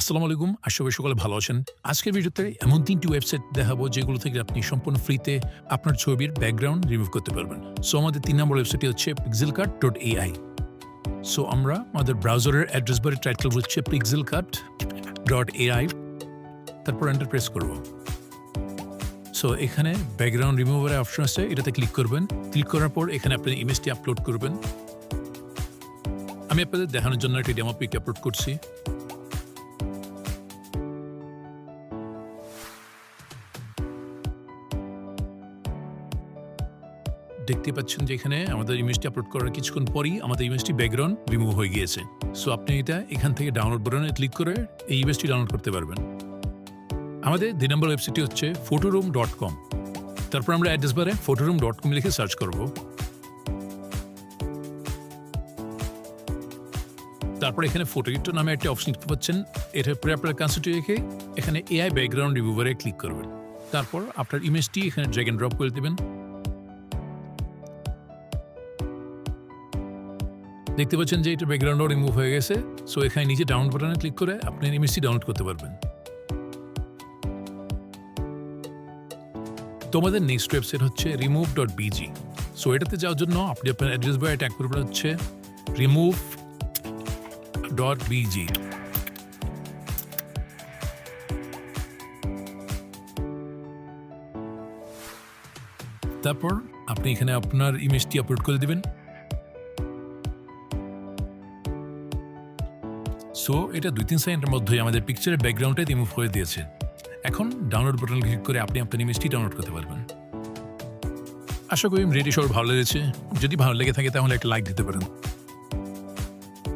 আসসালামু আলাইকুম, আশা করি সকলে ভালো আছেন। আজকের ভিডিওতে এমন ৩টি ওয়েবসাইট দেখাবো যেগুলো থেকে আপনি সম্পূর্ণ ফ্রিতে আপনার ছবির ব্যাকগ্রাউন্ড রিমুভ করতে পারবেন। সো আমাদের ৩ নম্বর ওয়েবসাইটটি হচ্ছে pixelcut.ai। সো আমরা আমাদের ব্রাউজারের অ্যাড্রেস বারে টাইটেল হচ্ছে pixelcut.ai, তারপর এন্টার প্রেস করব। সো এখানে ব্যাকগ্রাউন্ড রিমুভারের অপশন আছে, এটাতে ক্লিক করবেন। ক্লিক করার পর এখানে আপনি ইমেজটি আপলোড করবেন। আমি আপনাদের দেখানোর জন্য একটি ডেমো পিক আপলোড করছি। দেখতে পাচ্ছেন যে এখানে আমাদের ইমেজটি আপলোড করার কিছুক্ষণ পরই আমাদের ইমেজটি ব্যাকগ্রাউন্ড রিমুভ হয়ে গিয়েছে। সো আপনি এটা এখান থেকে ডাউনলোড বাটনে ক্লিক করে এই ইমেজটি ডাউনলোড করতে পারবেন। আমাদের ২ নম্বর ওয়েবসাইটটি হচ্ছে Photoroom.com। তারপর আমরা অ্যাড্রেস বারে Photoroom.com লিখে সার্চ করব। তারপর এখানে ফটোইটো নামে একটা অপশন দেখতে পাচ্ছেন, এটার পরে আপনার কান্সিটি রেখে এখানে এআই ব্যাকগ্রাউন্ড রিমুভারে ক্লিক করবেন। তারপর আপনার ইমেজটি এখানে ড্র্যাগ এন্ড ড্রপ করে দেবেন। দেখতে পাচ্ছেন যে এটা ব্যাকগ্রাউন্ডও রিমুভ হয়ে গেছে। সো এখানে নিচে ডাউনলোড বাটনে ক্লিক করে আপনি ইমেজটি ডাউনলোড করতে পারবেন। তোমাদের নেক্সট ওয়েবসাইট হচ্ছে remove.bg। সো এটাতে যাওয়ার জন্য আপনি আপনার অ্যাড্রেস বারে ট্যাগ করবেন হচ্ছে remove.bg। তারপর আপনি এখানে আপনার ইমেজটি আপলোড করে দেবেন। সো এটা ২-৩ সেকেন্ডের মধ্যেই আমাদের পিকচারের ব্যাকগ্রাউন্ডে রিমুভ করে দিয়েছে। এখন ডাউনলোড বাটনে ক্লিক করে আপনি আপনার ইমেজটি ডাউনলোড করতে পারবেন। আশা করি ভিডিওটি সবার ভালো লেগেছে। যদি ভালো লেগে থাকে তাহলে একটা লাইক দিতে পারেন।